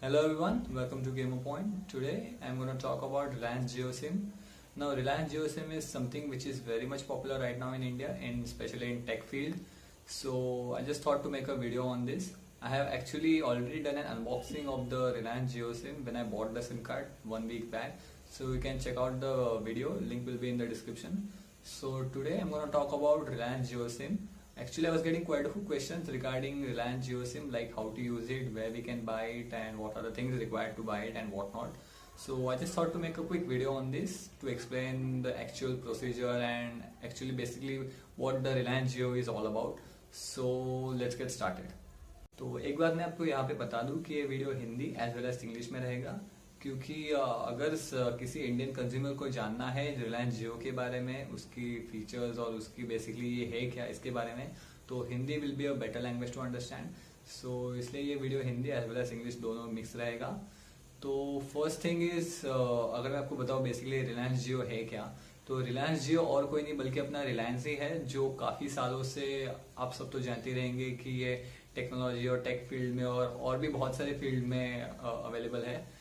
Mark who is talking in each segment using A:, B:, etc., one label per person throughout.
A: Hello everyone, welcome to Gamer Point. Today I'm going to talk about Reliance JioSIM. Now Reliance JioSIM is something which is very much popular right now in India and especially in tech field. So I just thought to make a video on this. I have actually already done an unboxing of the Reliance JioSIM when I bought the SIM card 1 week back. So you can check out the video, link will be in the description. So today I'm going to talk about Reliance JioSIM. Actually, I was getting quite a few questions regarding Reliance JioSIM, like how to use it, where we can buy it, and what are the things required to buy it and what not. So I just thought to make a quick video on this to explain the actual procedure and actually basically what the Reliance Jio is all about. So let's get started. तो एक बात मैं आपको यहाँ पे बता दूँ कि ये video Hindi as well as English में रहेगा, क्योंकि अगर किसी इंडियन कंज्यूमर को जानना है रिलायंस जियो के बारे में, उसकी फीचर्स और उसकी बेसिकली ये है क्या इसके बारे में, तो Hindi will be a better language to understand. So इसलिए ये video Hindi as well as English दोनों मिक्स रहेगा. तो फर्स्ट थिंग इज, अगर मैं आपको बताऊँ बेसिकली रिलायंस जियो है क्या, तो रिलायंस जियो और कोई नहीं बल्कि अपना रिलायंस ही है, जो काफ़ी सालों से आप सब तो जानते रहेंगे कि ये टेक्नोलॉजी और टेक फील्ड में और भी बहुत सारे फील्ड में अवेलेबल है.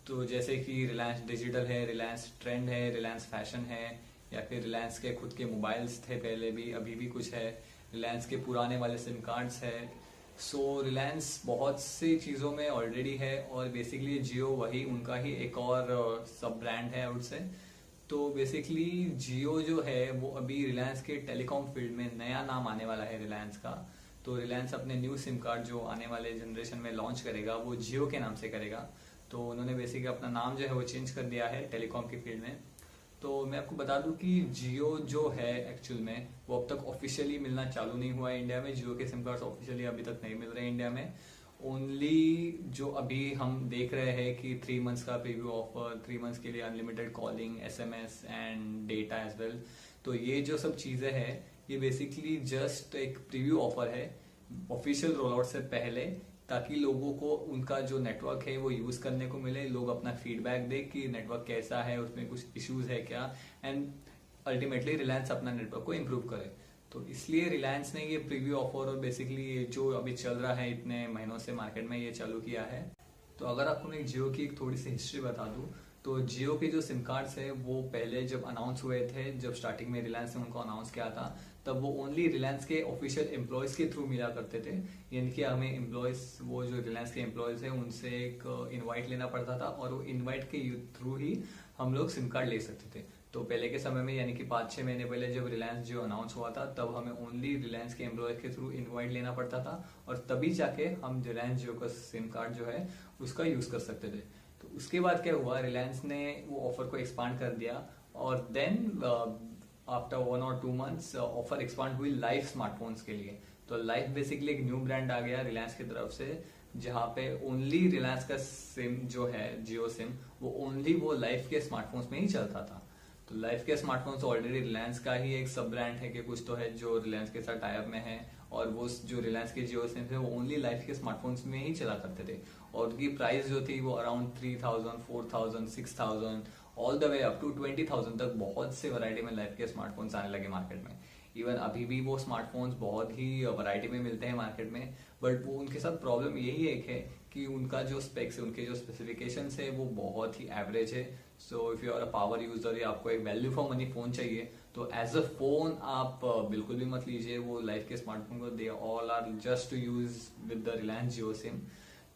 A: तो जैसे कि रिलायंस डिजिटल है, रिलायंस ट्रेंड है, रिलायंस फैशन है, या फिर रिलायंस के खुद के मोबाइल्स थे पहले भी, अभी भी कुछ है, रिलायंस के पुराने वाले सिम कार्ड्स है. सो रिलायंस बहुत सी चीज़ों में ऑलरेडी है और बेसिकली जियो वही उनका ही एक और सब ब्रांड है आउट से. तो बेसिकली जियो जो है वो अभी रिलायंस के टेलीकॉम फील्ड में नया नाम आने वाला है रिलायंस का. तो रिलायंस अपने न्यू सिम कार्ड जो आने वाले जनरेशन में लॉन्च करेगा वो जियो के नाम से करेगा. तो उन्होंने बेसिकली अपना नाम जो है वो चेंज कर दिया है टेलीकॉम की फील्ड में. तो मैं आपको बता दूं कि जियो जो है एक्चुअल में वो अब तक ऑफिशियली मिलना चालू नहीं हुआ है इंडिया में. जियो के सिम कार्ड्स ऑफिशियली अभी तक नहीं मिल रहे हैं इंडिया में. ओनली जो अभी हम देख रहे हैं कि 3 मंथ्स का प्रीव्यू ऑफर, 3 मंथ्स के लिए unlimited calling, SMS and data as well. तो ये जो सब चीज़ें हैं ये बेसिकली जस्ट एक प्रीव्यू ऑफर है ऑफिशियल रोल आउट से पहले, ताकि लोगों को उनका जो नेटवर्क है वो यूज करने को मिले, लोग अपना फीडबैक दे कि नेटवर्क कैसा है, उसमें कुछ इश्यूज है क्या, एंड अल्टीमेटली रिलायंस अपना नेटवर्क को इम्प्रूव करे. तो इसलिए रिलायंस ने ये प्रीव्यू ऑफर और बेसिकली ये जो अभी चल रहा है इतने महीनों से मार्केट में ये चालू किया है. तो अगर आपको मैं जियो की एक थोड़ी सी हिस्ट्री बता दूं, तो जियो के जो सिम कार्ड्स है वो पहले जब अनाउंस हुए थे, जब स्टार्टिंग में रिलायंस ने उनको अनाउंस किया था, तब वो ओनली रिलायंस के ऑफिशियल एम्प्लॉयज के थ्रू मिला करते थे. यानी कि हमें एम्प्लॉयज, वो जो रिलायंस के एम्प्लॉयज हैं उनसे एक इनवाइट लेना पड़ता था और वो इनवाइट के थ्रू ही हम लोग सिम कार्ड ले सकते थे. तो पहले के समय में यानी कि 5-6 महीने पहले जब रिलायंस जियो अनाउंस हुआ था, तब हमें ओनली रिलायंस के एम्प्लॉयज के थ्रू इनवाइट लेना पड़ता था और तभी जाके हम रिलायंस जियो का सिम कार्ड जो है उसका यूज कर सकते थे. तो उसके बाद क्या हुआ, रिलायंस ने वो ऑफर को एक्सपांड कर दिया और देन आफ्टर 1 और 2 मंथ्स ऑफर एक्सपांड हुई लाइफ स्मार्टफोन्स के लिए. तो लाइफ बेसिकली एक न्यू ब्रांड आ गया रिलायंस की तरफ से, जहाँ पे ओनली रिलायंस का सिम जो है जियो सिम वो ओनली वो लाइफ के स्मार्टफोन्स में ही चलता था. तो लाइफ के स्मार्टफोन्स ऑलरेडी रिलायंस का ही एक सब ब्रांड है कि कुछ तो है जो रिलायंस के साथ टाइप में है, और वो जो रिलायंस के जियो सिम थे वो ओनली लाइफ के स्मार्टफोन्स में ही चला करते थे. और उनकी प्राइस जो थी वो around 3000, 4000, 6000 all the way up to 20,000 तक बहुत से वैरायटी में लाइफ के स्मार्टफोन्स आने लगे मार्केट में. इवन अभी भी वो स्मार्टफोन्स बहुत ही वैरायटी में मिलते हैं मार्केट में, बट वो उनके साथ प्रॉब्लम यही एक है कि उनका जो स्पेक्स है, उनके जो स्पेसिफिकेशंस है वो बहुत ही एवरेज है. So if you are a power user या आपको एक वैल्यू फॉर मनी फोन चाहिए, तो एज अ फोन आप बिल्कुल भी मत लीजिए वो लाइफ के स्मार्टफोन को. They all are just to use with the Reliance Jio SIM.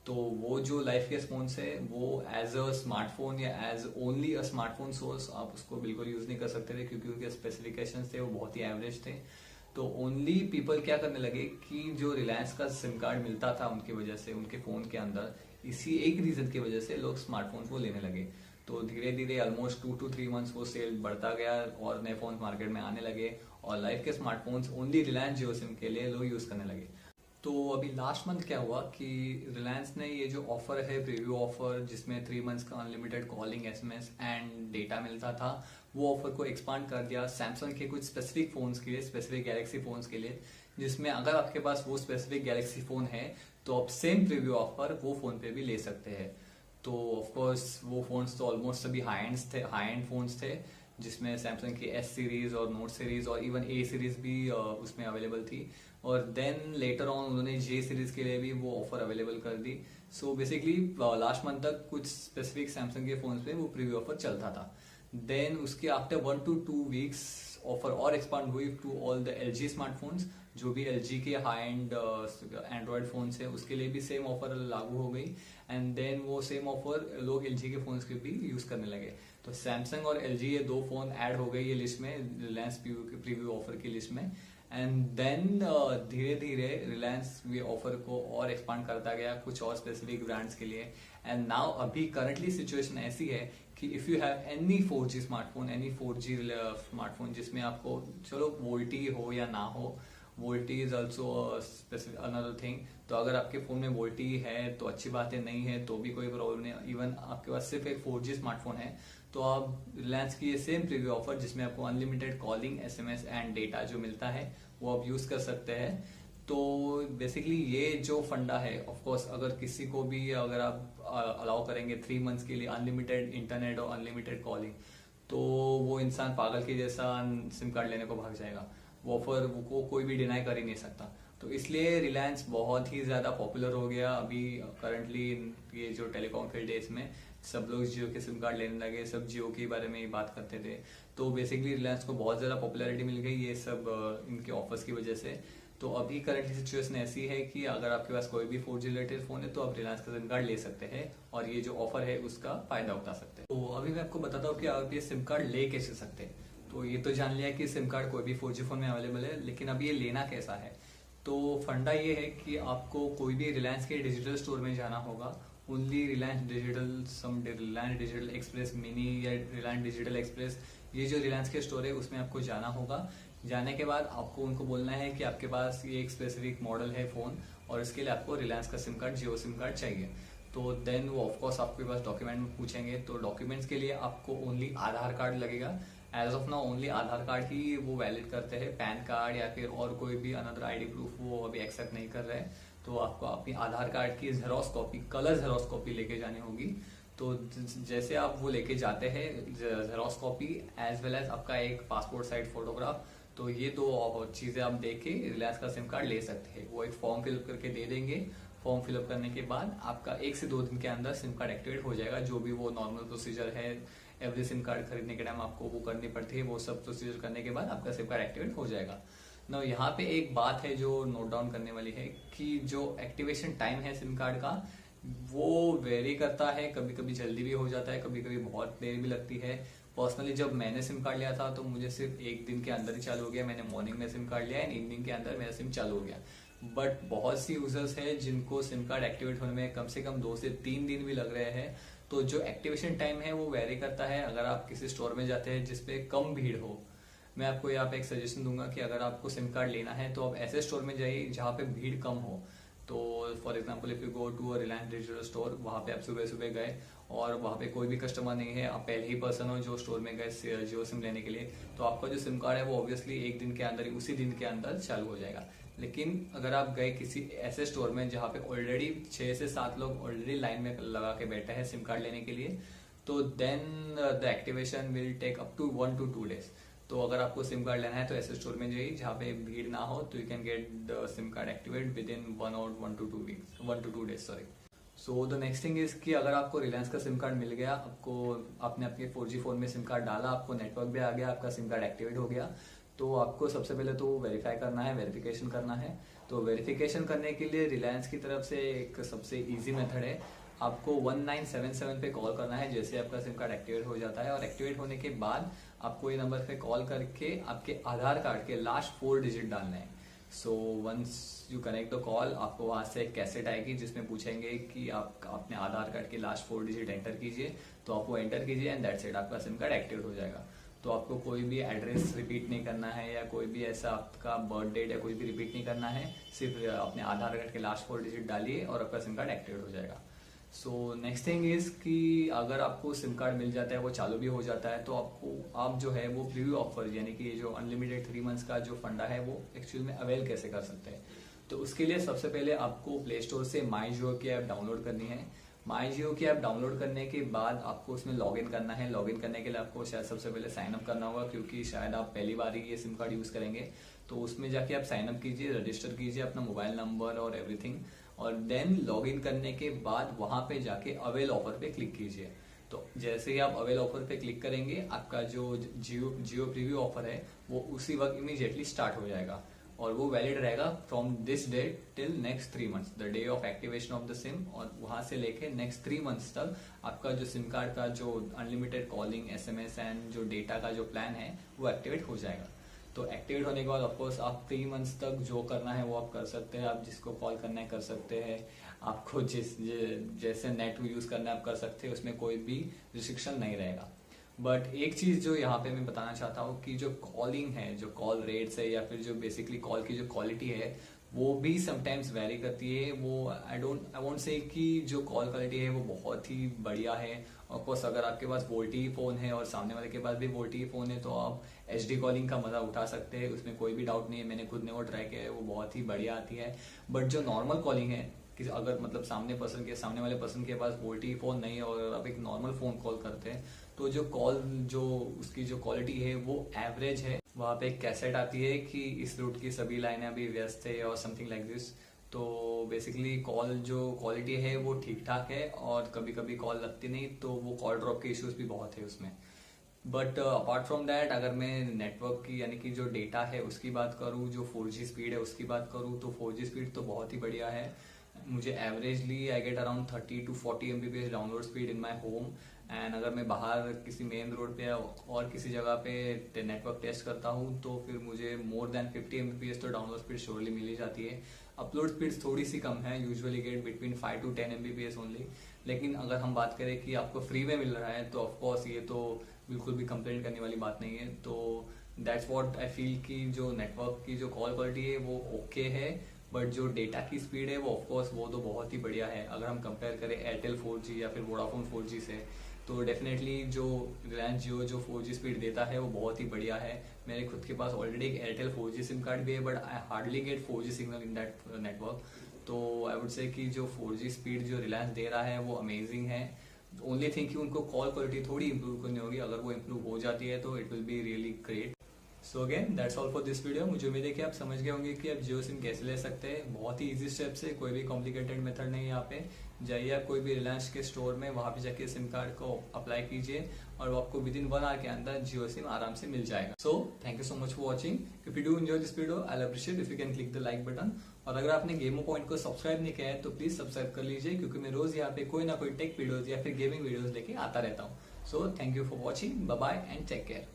A: तो वो जो लाइफ के फोन्स है वो एज अ स्मार्टफोन या as only a smartphone source आप उसको बिल्कुल यूज नहीं कर सकते थे, क्योंकि उनके स्पेसिफिकेशंस थे वो बहुत ही एवरेज थे. तो ओनली पीपल क्या करने लगे कि जो रिलायंस का सिम कार्ड मिलता था उनकी वजह से उनके फोन के अंदर, इसी एक रीजन की वजह से लोग स्मार्टफोन्स को लेने लगे. तो धीरे धीरे ऑलमोस्ट 2 to 3 मंथ्स वो सेल बढ़ता गया और नए फोन मार्केट में आने लगे और लाइफ के smartphones only Reliance Jio SIM के लिए लोग यूज करने लगे. तो अभी लास्ट मंथ क्या हुआ कि रिलायंस ने ये जो ऑफर है प्रीव्यू ऑफर, जिसमें 3 मंथ्स का unlimited calling, SMS and data मिलता था, वो ऑफर को एक्सपांड कर दिया सैमसंग के कुछ स्पेसिफिक फोन्स के लिए, स्पेसिफिक गैलेक्सी फोन्स के लिए, जिसमें अगर आपके पास वो स्पेसिफिक गैलेक्सी फोन है तो आप सेम प्रीव्यू ऑफर वो फोन पे भी ले सकते हैं. तो ऑफकोर्स वो फोन्स तो ऑलमोस्ट सभी हाई एंड फोन्स थे, जिसमें सैमसंग की S सीरीज और नोट सीरीज और इवन A सीरीज भी उसमें अवेलेबल थी. और देन लेटर ऑन उन्होंने J सीरीज के लिए भी वो ऑफर अवेलेबल कर दी. सो बेसिकली लास्ट मंथ तक कुछ स्पेसिफिक सैमसंग के फोन्स पे वो प्रीव्यू ऑफर चलता था. देन उसके आफ्टर 1 to 2 weeks ऑफर और एक्सपांड हुई to all the LG smartphones. जो भी LG के हाई एंड एंड्रॉयड फोन्स है उसके लिए भी सेम ऑफर लागू हो गई. एंड देन वो सेम ऑफर लोग LG के फोन्स के भी यूज करने लगे. तो सैमसंग और LG ये 2 फोन ऐड हो गए ये लिस्ट में, रिलायंस प्रीव्यू ऑफर की लिस्ट में. एंड देन धीरे धीरे रिलायंस ये ऑफर को और एक्सपांड करता गया कुछ और स्पेसिफिक ब्रांड्स के लिए. एंड नाउ अभी करंटली सिचुएशन ऐसी है कि if you have any 4G smartphone, any 4G smartphone जिसमें आपको चलो वोल्टी हो या ना हो, VoLTE is also another thing. तो अगर आपके फोन में वोल्टी है तो अच्छी बात है, नहीं है तो भी कोई प्रॉब्लम नहीं. इवन आपके पास सिर्फ एक 4G स्मार्टफोन है तो आप रिलायंस की ये सेम प्रीव्यू ऑफर जिसमें आपको unlimited calling, SMS and data जो मिलता है वो आप यूज कर सकते हैं. तो बेसिकली ये जो फंडा है, ऑफ कोर्स अगर किसी को भी अगर आप अलाउ करेंगे 3 months के लिए अनलिमिटेड इंटरनेट और अनलिमिटेड कॉलिंग, तो वो इंसान पागल के जैसा सिम कार्ड लेने को भाग जाएगा. वो ऑफर को कोई भी डिनाई कर ही नहीं सकता. तो इसलिए रिलायंस बहुत ही ज्यादा पॉपुलर हो गया अभी करंटली. ये जो टेलीकॉम फील्ड है इसमें सब लोग जियो के सिम कार्ड लेने लगे, सब जियो के बारे में ही बात करते थे. तो बेसिकली रिलायंस को बहुत ज्यादा पॉपुलैरिटी मिल गई ये सब इनके ऑफर्स की वजह से. तो अभी करंटली सिचुएशन ऐसी है कि अगर आपके पास कोई भी 4G रिलेटेड फोन है तो आप रिलायंस का सिम कार्ड ले सकते हैं और ये जो ऑफर है उसका फायदा उठा सकते हैं. तो अभी मैं आपको बताता हूँ कि आप ये सिम कार्ड ले कैसे सकते हैं. तो ये तो जान लिया कि सिम कार्ड कोई भी 4G फोन में अवेलेबल है, लेकिन अब ये लेना कैसा है. तो फंडा ये है कि आपको कोई भी रिलायंस के डिजिटल स्टोर में जाना होगा. Only Reliance digital express mini या रिलायंस डिजिटल एक्सप्रेस, ये जो रिलायंस के स्टोर है उसमें आपको जाना होगा. जाने के बाद आपको उनको बोलना है कि आपके पास ये एक स्पेसिफिक मॉडल है फोन और इसके लिए आपको रिलायंस का सिम कार्ड, जियो सिम कार्ड चाहिए. तो देन वो ऑफकोर्स आपके पास डॉक्यूमेंट पूछेंगे. तो डॉक्यूमेंट्स के लिए आपको ओनली आधार कार्ड लगेगा. As of now only Aadhaar card ही वो वैलिड करते हैं. पैन कार्ड या फिर और कोई भी अनदर ID प्रूफ वो अभी एक्सेप्ट नहीं कर रहे हैं. तो आपको अपनी आधार कार्ड की xerox copy, colour xerox copy लेके जानी होगी. तो जैसे आप वो लेके जाते हैं xerox copy as well as आपका एक पासपोर्ट साइज फोटोग्राफ, तो ये 2 चीजें आप देख के रिलायंस का सिम कार्ड ले सकते हैं. वो एक फॉर्म फिलअप करके दे देंगे. फॉर्म फिलअप करने के बाद आपका 1 से 2 दिन के अंदर सिम कार्ड एक्टिवेट हो जाएगा. जो भी वो नॉर्मल प्रोसीजर है एवरी सिम कार्ड खरीदने के टाइम आपको वो करनी पड़ती है, वो सब प्रोसीजर करने के बाद आपका सिम कार्ड एक्टिवेट हो जाएगा. ना यहाँ पे एक बात है जो नोट डाउन करने वाली है कि जो एक्टिवेशन टाइम है सिम कार्ड का वो वेरी करता है. कभी कभी जल्दी भी हो जाता है, कभी कभी बहुत देर भी लगती है. पर्सनली जब मैंने सिम कार्ड लिया था तो मुझे सिर्फ 1 दिन के अंदर ही चालू हो गया. मैंने मॉर्निंग में सिम कार्ड लिया एंड इवनिंग के अंदर मेरा सिम चालू हो गया. बट बहुत सी यूजर्स है जिनको सिम कार्ड एक्टिवेट होने में कम से कम 2 से 3 दिन भी लग रहे हैं. तो जो एक्टिवेशन टाइम है वो वेरी करता है. अगर आप किसी स्टोर में जाते हैं जिसपे कम भीड़ हो, मैं आपको यहाँ पे एक सजेशन दूंगा कि अगर आपको सिम कार्ड लेना है तो आप ऐसे स्टोर में जाइए जहाँ पे भीड़ कम हो. तो for example if you go to a Reliance digital store, वहाँ पे आप सुबह सुबह गए और वहाँ पे कोई भी कस्टमर नहीं है, आप पहले ही पर्सन हो जो स्टोर में गए जियो सिम लेने के लिए, तो आपका जो सिम कार्ड है वो ऑब्वियसली 1 दिन के अंदर ही, उसी दिन के अंदर चालू हो जाएगा. लेकिन अगर आप गए किसी ऐसे स्टोर में जहाँ पे ऑलरेडी 6 से 7 लोग ऑलरेडी लाइन में लगा के बैठे हैं सिम कार्ड लेने के लिए, तो then the activation will take up to 1 to 2 days. तो अगर आपको सिम कार्ड लेना है तो ऐसे स्टोर में जाइए जहाँ पे भीड़ ना हो, तो you can get the SIM card activate with in 1 to 2 days. So the next thing is कि अगर आपको रिलायंस का सिम कार्ड मिल गया, आपने अपने 4G फोन में सिम कार्ड डाला, आपको नेटवर्क भी आ गया, आपका सिम कार्ड एक्टिवेट हो गया, तो आपको सबसे पहले तो वेरीफाई करना है, वेरिफिकेशन करना है. तो वेरिफिकेशन करने के लिए रिलायंस की तरफ से एक सबसे इजी मेथड है. आपको 1977 पे कॉल करना है जैसे आपका सिम कार्ड एक्टिवेट हो जाता है. और एक्टिवेट होने के बाद आपको ये नंबर पे कॉल करके आपके आधार कार्ड के लास्ट 4 डिजिट डालने हैं. So once you connect the call, आपको वहां से एक कैसेट आएगी जिसमें पूछेंगे कि आप अपने आधार कार्ड के लास्ट 4 डिजिट एंटर कीजिए. तो आप वो एंटर कीजिए एंड दैट्स इट, आपका सिम कार्ड एक्टिवेट हो जाएगा. तो आपको कोई भी एड्रेस रिपीट नहीं करना है या कोई भी ऐसा आपका बर्थ डेट या कोई भी रिपीट नहीं करना है. सिर्फ अपने आधार कार्ड के लास्ट 4 डिजिट डालिए और आपका सिम कार्ड एक्टिवेट हो जाएगा. सो नेक्स्ट थिंग इज कि अगर आपको सिम कार्ड मिल जाता है, वो चालू भी हो जाता है, तो आप जो है वो प्रीव्यू ऑफर यानी कि ये जो अनलिमिटेड 3 months का जो फंडा है वो एक्चुअल में अवेल कैसे कर सकते हैं. तो उसके लिए सबसे पहले आपको प्ले स्टोर से माई जियो की ऐप डाउनलोड करनी है. माई जियो की ऐप डाउनलोड करने के बाद आपको उसमें लॉग इन करना है. लॉग इन करने के लिए आपको शायद सबसे पहले साइन अप करना होगा, क्योंकि शायद आप पहली बार ही ये सिम कार्ड यूज करेंगे. तो उसमें जाके आप साइन अप कीजिए, रजिस्टर कीजिए अपना मोबाइल नंबर और एवरीथिंग. और देन लॉग इन करने के बाद वहां पे जाके अवेल ऑफर पे क्लिक कीजिए। तो जैसे ही आप अवेल ऑफर पे क्लिक करेंगे आपका जो जियो प्रीव्यू ऑफर है वो उसी वक्त इमीडिएटली स्टार्ट हो जाएगा और वो वैलिड रहेगा from this date till next 3 months, the day of activation of the SIM. और वहां से लेके नेक्स्ट 3 मंथ्स तक आपका जो सिम कार्ड का जो अनलिमिटेड कॉलिंग, एसएमएस एंड जो डेटा का जो प्लान है वो एक्टिवेट हो जाएगा। तो एक्टिवेट होने के बाद ऑफकोर्स आप 3 मंथ्स तक जो करना है वो आप कर सकते हैं। आप जिसको कॉल करना है कर सकते हैं, आपको जैसे नेट यूज करना है आप कर सकते हैं, उसमें कोई भी रिस्ट्रिक्शन नहीं रहेगा। बट एक चीज जो यहाँ पे मैं बताना चाहता हूँ कि जो कॉलिंग है, जो कॉल रेट्स है या फिर जो बेसिकली कॉल की जो क्वालिटी है वो भी समटाइम्स वेरी करती है। वो आई वोंट से कि जो कॉल क्वालिटी है वो बहुत ही बढ़िया है। ऑफकोर्स अगर आपके पास वोल्टी फोन है और सामने वाले के पास भी वोल्टी फोन है तो आप एचडी कॉलिंग का मजा उठा सकते हैं, उसमें कोई भी डाउट नहीं है। मैंने खुद ने वो ट्राई किया है, वो बहुत ही बढ़िया आती है। बट जो नॉर्मल कॉलिंग है कि अगर मतलब सामने वाले पर्सन के पास वोल्टी फोन नहीं है और आप एक नॉर्मल फोन कॉल करते हैं तो जो कॉल जो उसकी जो क्वालिटी है वो एवरेज है। वहाँ पे एक कैसेट आती है कि इस रूट की सभी लाइनें अभी व्यस्त है और समथिंग लाइक दिस। तो बेसिकली कॉल जो क्वालिटी है वो ठीक ठाक है और कभी कभी कॉल लगती नहीं तो वो कॉल ड्रॉप के इश्यूज भी बहुत है उसमें। बट अपार्ट फ्रॉम दैट अगर मैं नेटवर्क की यानी कि जो डेटा है उसकी बात करूँ, जो 4G स्पीड है उसकी बात करूँ तो 4G स्पीड तो बहुत ही बढ़िया है। मुझे averagely I get around 30 to 40 Mbps download speed in my home. And अगर मैं बाहर किसी मेन रोड पे और किसी जगह पे नेटवर्क टेस्ट करता हूँ तो फिर मुझे मोर देन 50 Mbps तो डाउनलोड स्पीड श्योरली मिल ही जाती है। अपलोड स्पीड थोड़ी सी कम है, usually get between 5 to 10 Mbps only. लेकिन अगर हम बात करें कि आपको फ्री में मिल रहा है तो ऑफकोर्स ये तो बिल्कुल भी कंप्लेंट करने वाली बात नहीं है। तो दैट्स व्हाट आई फील कि जो नेटवर्क की जो कॉल क्वालिटी है वो ओके है। बट जो डेटा की स्पीड है वो ऑफकोर्स वो तो बहुत ही बढ़िया है। अगर हम कंपेयर करें एयरटेल 4G या फिर वोडाफोन 4G से तो डेफिनेटली जो रिलायंस जियो जो 4G स्पीड देता है वो बहुत ही बढ़िया है। मेरे खुद के पास ऑलरेडी एक एयरटेल 4G सिम कार्ड भी है but I hardly gate 4G signal in that network. तो आई वुड से कि जो 4G स्पीड जो रिलायंस दे रहा है वो अमेजिंग है। ओनली थिंग कि उनको कॉल क्वालिटी थोड़ी इंप्रूव करनी होगी, अगर वो इंप्रूव हो जाती है तो it will be really great. So again that's all for this video. मुझे उम्मीद है कि आप समझ गए होंगे कि आप जियो सिम कैसे ले सकते हैं। बहुत ही इजी स्टेप से, कोई भी कॉम्प्लिकेटेड मेथड नहीं है। यहाँ पे जाइए आप कोई भी रिलायंस के स्टोर में, वहां पे जाके सिम कार्ड को अप्लाई कीजिए और वो आपको विद इन 1 आवर के अंदर जियो सिम आराम से मिल जाएगा। सो thank you so much for watching. If you do enjoy this video I will appreciate if you can click the like button. और अगर आपने गेमो पॉइंट को सब्सक्राइब नहीं किया है तो प्लीज सब्सक्राइब कर लीजिए, क्योंकि मैं रोज यहाँ पे कोई ना कोई टेक वीडियोज या फिर गेमिंग वीडियोज लेके आता रहता हूँ। So thank you for watching, bye bye and take care.